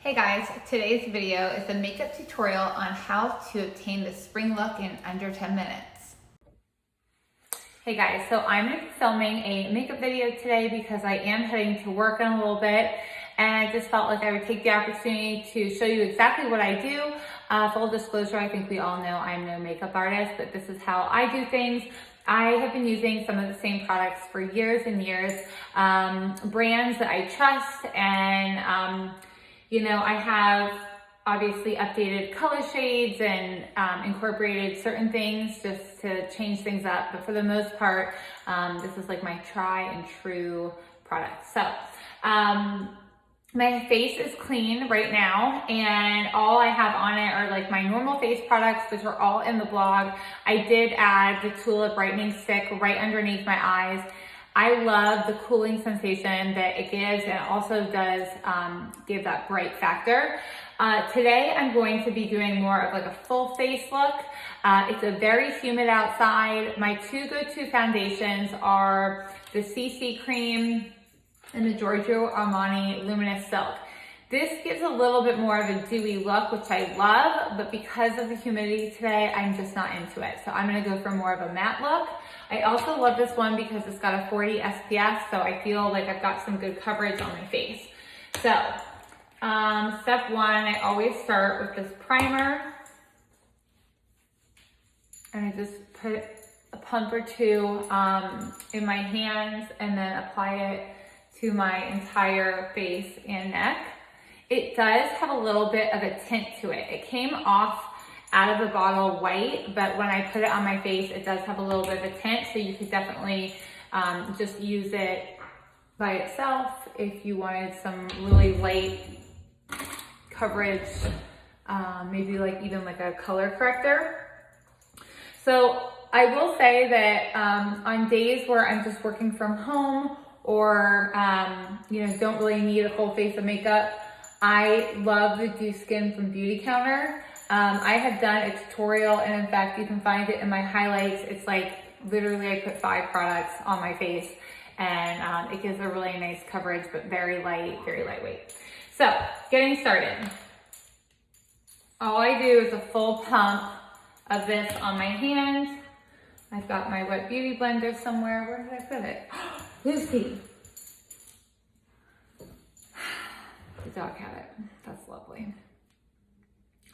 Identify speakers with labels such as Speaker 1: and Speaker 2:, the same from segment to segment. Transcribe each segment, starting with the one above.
Speaker 1: Hey guys, today's video is a makeup tutorial on how to obtain the spring look in under 10 minutes. Hey guys, so I'm going to be filming a makeup video today because I am heading to work in a little bit, and I just felt like I would take the opportunity to show you exactly what I do. Full disclosure, I think we all know I'm no makeup artist, but this is how I do things. I have been using some of the same products for years and years, brands that I trust, and I have obviously updated color shades and incorporated certain things just to change things up. But for the most part, this is like my try and true product. So my face is clean right now, and all I have on it are like my normal face products, which are all in the blog. I did add the Tulip Brightening Stick right underneath my eyes. I love the cooling sensation that it gives, and it also does give that bright factor. Today I'm going to be doing more of like a full face look. It's a very humid outside. My two go-to foundations are the CC Cream and the Giorgio Armani Luminous Silk. This gives a little bit more of a dewy look, which I love, but because of the humidity today, I'm just not into it. So I'm gonna go for more of a matte look. I also love this one because it's got a 40 SPF, so I feel like I've got some good coverage on my face. So, step one, I always start with this primer. And I just put a pump or two in my hands and then apply it to my entire face and neck. It does have a little bit of a tint to it. It came off out of the bottle white, but when I put it on my face, it does have a little bit of a tint, so you could definitely just use it by itself if you wanted some really light coverage, maybe like even like a color corrector. So I will say that on days where I'm just working from home or don't really need a full face of makeup, I love the Dew Skin from Beauty Counter. I have done a tutorial, and in fact, you can find it in my highlights. It's like literally I put 5 products on my face, and it gives a really nice coverage, but very light, very lightweight. So getting started. All I do is a full pump of this on my hand. I've got my wet beauty blender somewhere. Where did I put it? Lucy. The dog had it. That's lovely.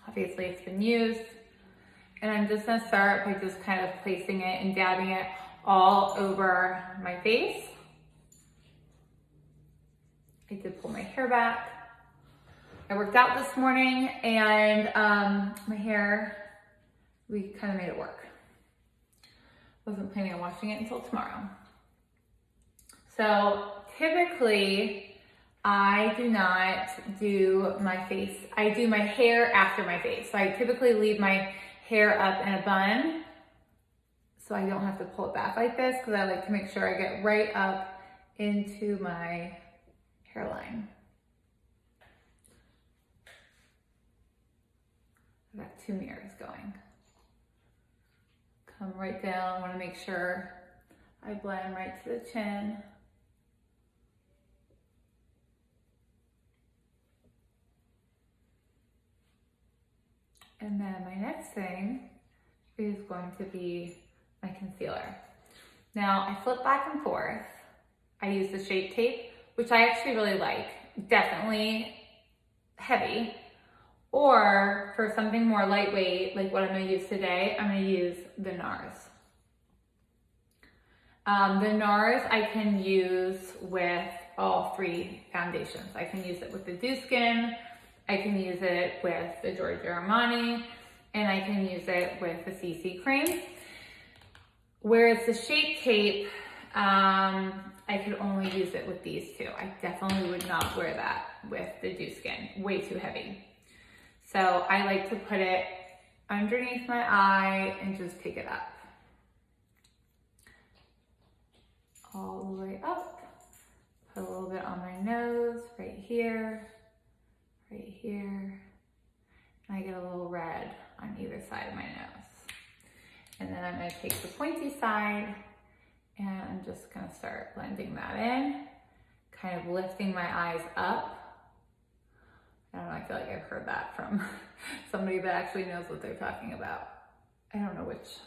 Speaker 1: Obviously it's been used. And I'm just gonna start by just kind of placing it and dabbing it all over my face. I did pull my hair back. I worked out this morning, and my hair, we kind of made it work. Wasn't planning on washing it until tomorrow. So typically, I do not do my face. I do my hair after my face. So I typically leave my hair up in a bun so I don't have to pull it back like this, because I like to make sure I get right up into my hairline. I've got 2 mirrors going. Come right down. I want to make sure I blend right to the chin. And then my next thing is going to be my concealer. Now I flip back and forth. I use the Shape Tape, which I actually really like. Definitely heavy. Or for something more lightweight, like what I'm gonna use today, I'm gonna use the NARS. The NARS I can use with all 3 foundations. I can use it with the Dew Skin, I can use it with the Giorgio Armani, and I can use it with the CC Cream. Whereas the Shape Tape, I could only use it with these 2. I definitely would not wear that with the Dew Skin, way too heavy. So I like to put it underneath my eye and just take it up. All the way up. Put a little bit on my nose, right here. Right here, and I get a little red on either side of my nose. And then I'm gonna take the pointy side, and I'm just gonna start blending that in, kind of lifting my eyes up I don't know, I feel like I've heard that from somebody that actually knows what they're talking about. I don't know which.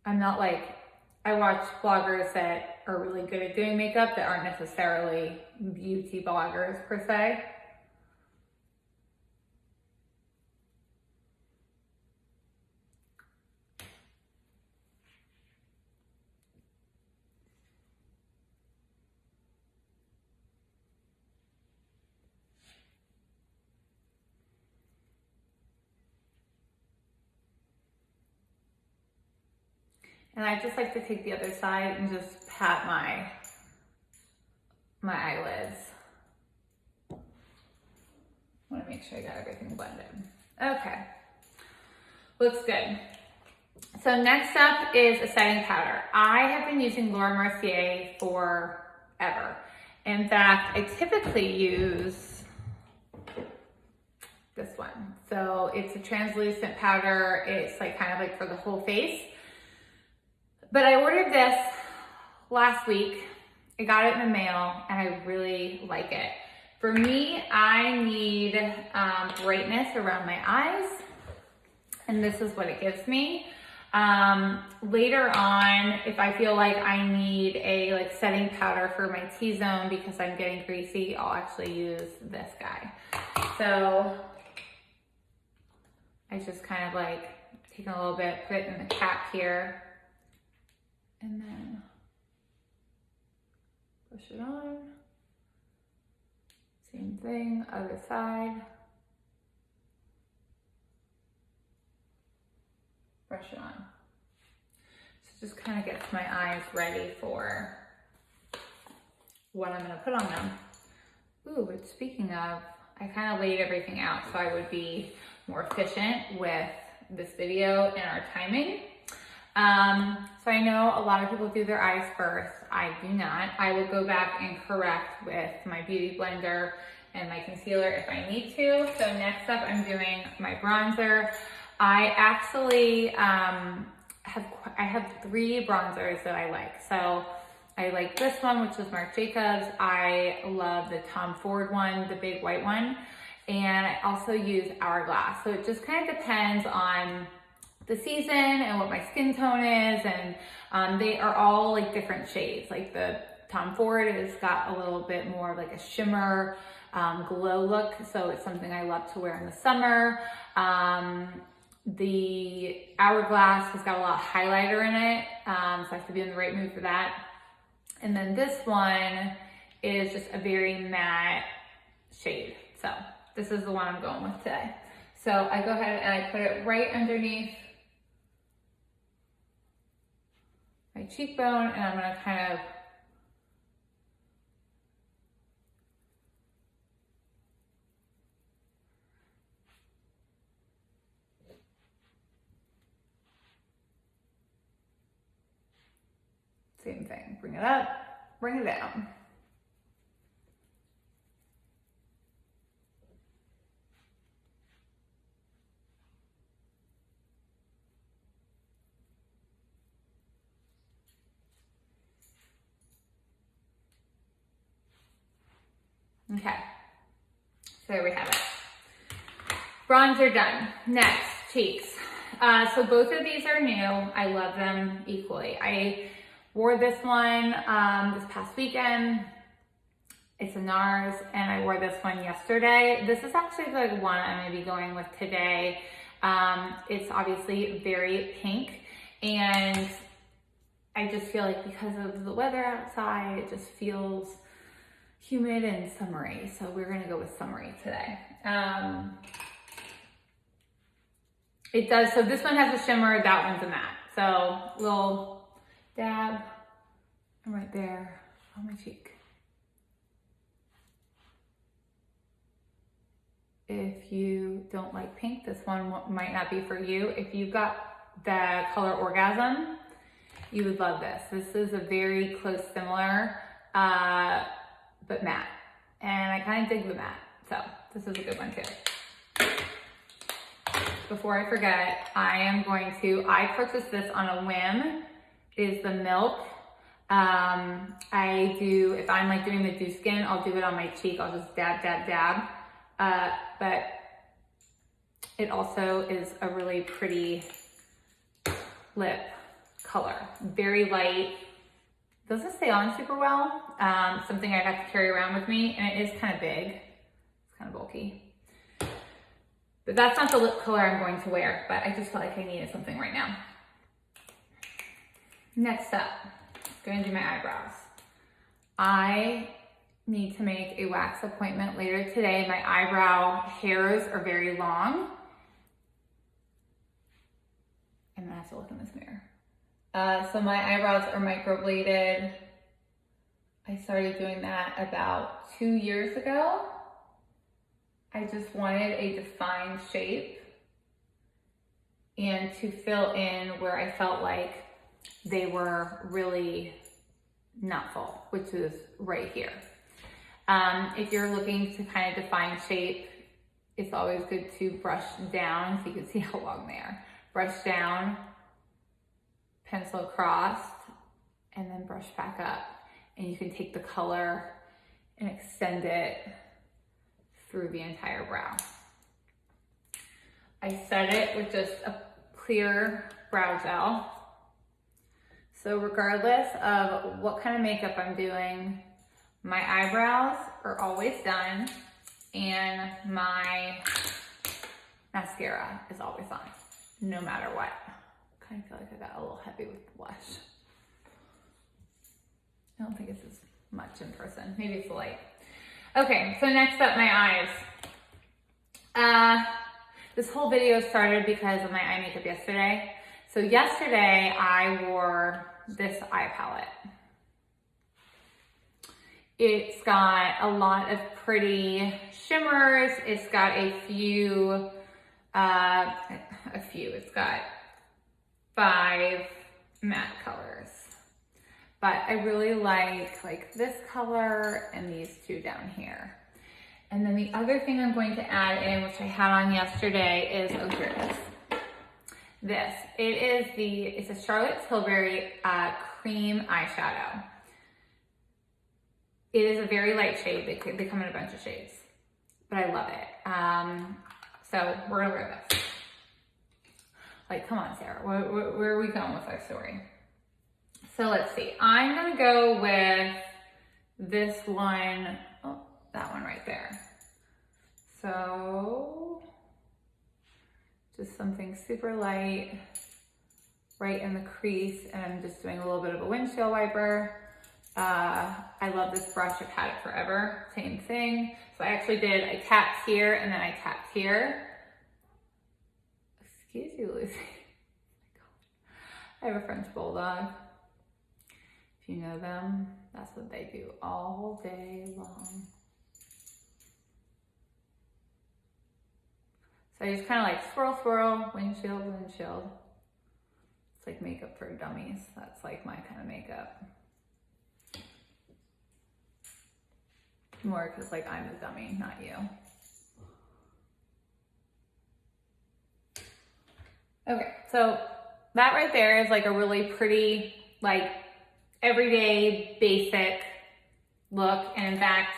Speaker 1: I'm not like, I watch bloggers that are really good at doing makeup that aren't necessarily beauty bloggers per se. And I just like to take the other side and just pat my eyelids. I want to make sure I got everything blended. Okay, looks good. So next up is a setting powder. I have been using Laura Mercier forever. In fact, I typically use this one. So it's a translucent powder. It's like kind of like for the whole face. But I ordered this last week. I got it in the mail and I really like it. For me, I need brightness around my eyes, and this is what it gives me. Later on, if I feel like I need a setting powder for my T-zone because I'm getting greasy, I'll actually use this guy. So I just kind of like take a little bit, put it in the cap here, and then push it on. Same thing, other side. Brush it on. So it just kind of gets my eyes ready for what I'm gonna put on them. Ooh, but speaking of, I kind of laid everything out so I would be more efficient with this video and our timing. So I know a lot of people do their eyes first. I do not. I will go back and correct with my Beauty Blender and my concealer if I need to. So next up, I'm doing my bronzer. I actually have 3 bronzers that I like. So I like this one, which is Marc Jacobs. I love the Tom Ford one, the big white one. And I also use Hourglass. So it just kind of depends on the season and what my skin tone is. And they are all like different shades. Like the Tom Ford has got a little bit more like a shimmer glow look. So it's something I love to wear in the summer. The Hourglass has got a lot of highlighter in it. So I have to be in the right mood for that. And then this one is just a very matte shade. So this is the one I'm going with today. So I go ahead and I put it right underneath my cheekbone, and I'm gonna kind of same thing, bring it up, bring it down. Okay, so there we have it. Bronzer done. Next, cheeks. So both of these are new. I love them equally. I wore this one this past weekend. It's a NARS, and I wore this one yesterday. This is actually the one I'm gonna be going with today. It's obviously very pink, and I just feel like because of the weather outside, it just feels humid and summery. So we're gonna go with summery today. It does, so this one has a shimmer, that one's a matte. So little dab right there on my cheek. If you don't like pink, this one might not be for you. If you've got the color Orgasm, you would love this. This is a very close similar, but matte. And I kind of dig the matte, so this is a good one too. Before I forget, I purchased this on a whim. It is the Milk. If I'm like doing the dew skin, I'll do it on my cheek. I'll just dab, dab, dab. but it also is a really pretty lip color. Very light, doesn't stay on super well. Something I'd have to carry around with me, and it is kind of big. It's kind of bulky. But that's not the lip color I'm going to wear, but I just felt like I needed something right now. Next up, going to do my eyebrows. I need to make a wax appointment later today. My eyebrow hairs are very long. I'm gonna have to look in this mirror. So my eyebrows are microbladed. I started doing that about 2 years ago. I just wanted a defined shape and to fill in where I felt like they were really not full, which is right here. If you're looking to kind of define shape, it's always good to brush down so you can see how long they are. Brush down, pencil across, and then brush back up. And you can take the color and extend it through the entire brow. I set it with just a clear brow gel. So regardless of what kind of makeup I'm doing, my eyebrows are always done and my mascara is always on, no matter what. I kind of feel like I got a little heavy with the blush. I don't think it's as much in person. Maybe it's the light. Okay, so next up, my eyes. This whole video started because of my eye makeup yesterday. So yesterday I wore this eye palette. It's got a lot of pretty shimmers. It's got it's got 5 matte colors. But I really like this color and these 2 down here. And then the other thing I'm going to add in, which I had on yesterday, is, oh, here it is. This. It's a Charlotte Tilbury cream eyeshadow. It is a very light shade. They come in a bunch of shades, but I love it. So we're gonna wear this. Like, come on, Sarah, where are we going with our story? So let's see. I'm gonna go with this one. Oh, that one right there. So just something super light right in the crease, and I'm just doing a little bit of a windshield wiper. I love this brush. I've had it forever. Same thing. So I actually I tapped here and then I tapped here. Excuse you, Lucy. I have a French bulldog. If you know them, that's what they do all day long. So I just kind of like swirl, swirl, windshield, windshield. It's like makeup for dummies. That's like my kind of makeup. More because like I'm the dummy, not you. Okay, so that right there is like a really pretty, like everyday basic look. And in fact,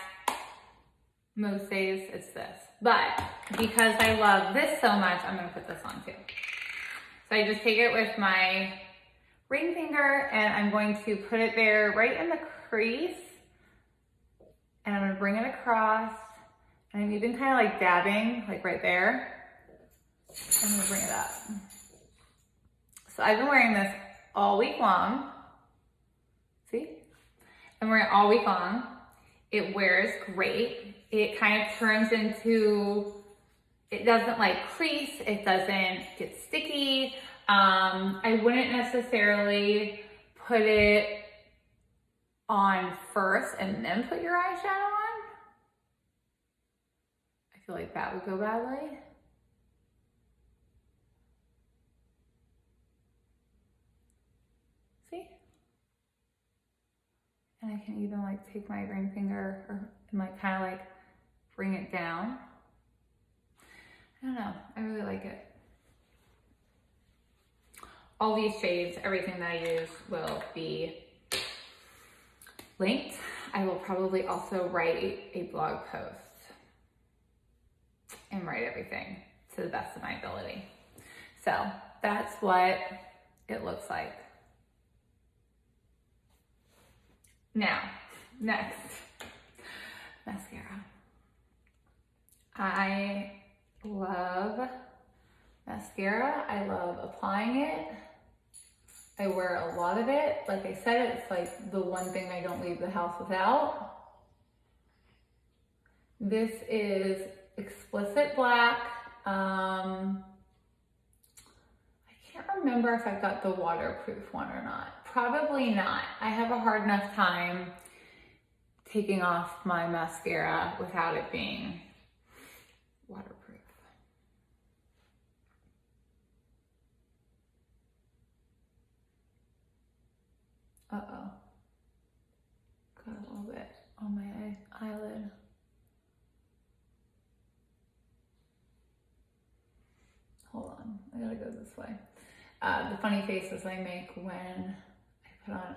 Speaker 1: most days it's this. But because I love this so much, I'm gonna put this on too. So I just take it with my ring finger and I'm going to put it there right in the crease. And I'm gonna bring it across, and I'm even kind of like dabbing, like right there. I'm gonna bring it up. So I've been wearing this all week long. See? I'm wearing it all week long. It wears great. It kind of turns into, it doesn't like crease, it doesn't get sticky. I wouldn't necessarily put it on first and then put your eyeshadow on. I feel like that would go badly. See? And I can even like take my ring finger and like kind of like bring it down. I don't know, I really like it. All these shades, everything that I use will be linked. I will probably also write a blog post. can write everything to the best of my ability. So that's what it looks like. Now, next, mascara. I love mascara. I love applying it. I wear a lot of it. Like I said, it's like the one thing I don't leave the house without. This is Explicit Black. I can't remember if I got the waterproof one or not. Probably not. I have a hard enough time taking off my mascara without it being waterproof. Uh-oh. Got a little bit on my eyelid. Hold on, I gotta go this way. The funny faces I make when I put on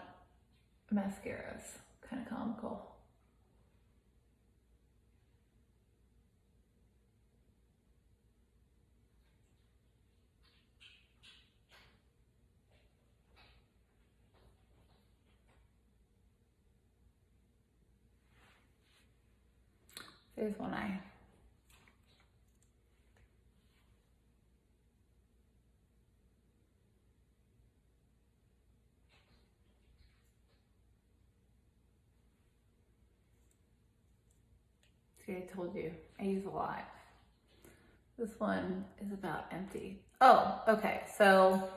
Speaker 1: mascara is kind of comical. There's one eye. See, I told you, I use a lot. This one is about empty. Oh, okay, so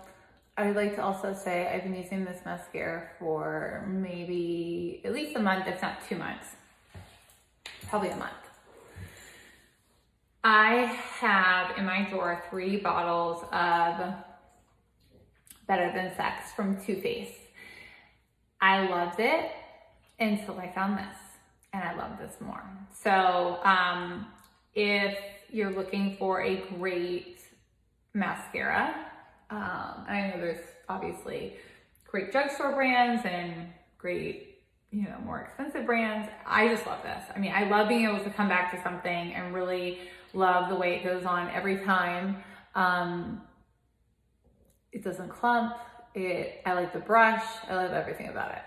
Speaker 1: I would like to also say I've been using this mascara for maybe at least a month, if not 2 months. Probably a month. I have in my drawer 3 bottles of Better Than Sex from Too Faced. I loved it until I found this, and I love this more. So if you're looking for a great mascara, I know there's obviously great drugstore brands and great, you know, more expensive brands. I just love this. I mean, I love being able to come back to something and really love the way it goes on every time. It doesn't clump. I like the brush. I love everything about it.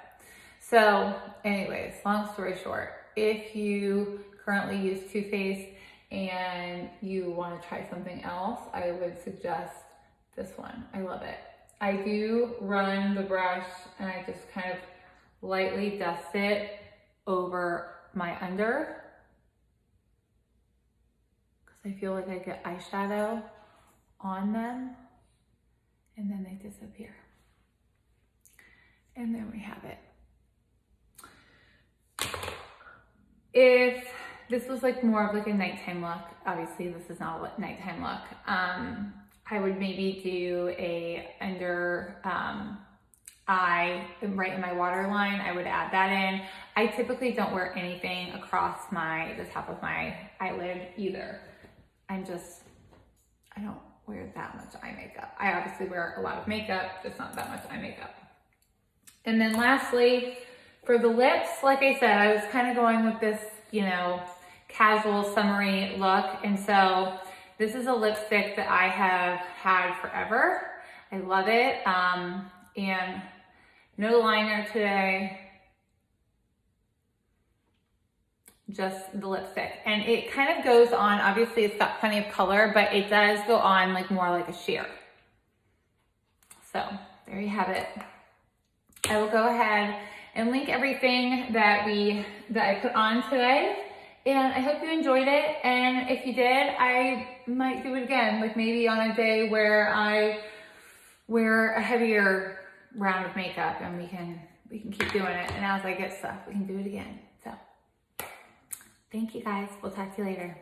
Speaker 1: So anyways, long story short, if you currently use Too Faced and you want to try something else, I would suggest this one. I love it. I do run the brush and I just kind of lightly dust it over my under because I feel like I get eyeshadow on them and then they disappear. And then we have it. If this was like more of like a nighttime look, obviously this is not a nighttime look, I would maybe do a under eye right in my waterline. I would add that in. I typically don't wear anything across the top of my eyelid either. I don't wear that much eye makeup. I obviously wear a lot of makeup, just not that much eye makeup. And then lastly, for the lips, like I said, I was kind of going with this, you know, casual summery look. And so this is a lipstick that I have had forever. I love it. And no liner today, just the lipstick. And it kind of goes on, obviously it's got plenty of color, but it does go on like more like a sheer. So there you have it. I will go ahead and link everything that I put on today. And I hope you enjoyed it. And if you did, I might do it again, like maybe on a day where I wear a heavier round of makeup and we can keep doing it. And as I get stuff, we can do it again. So thank you guys. We'll talk to you later.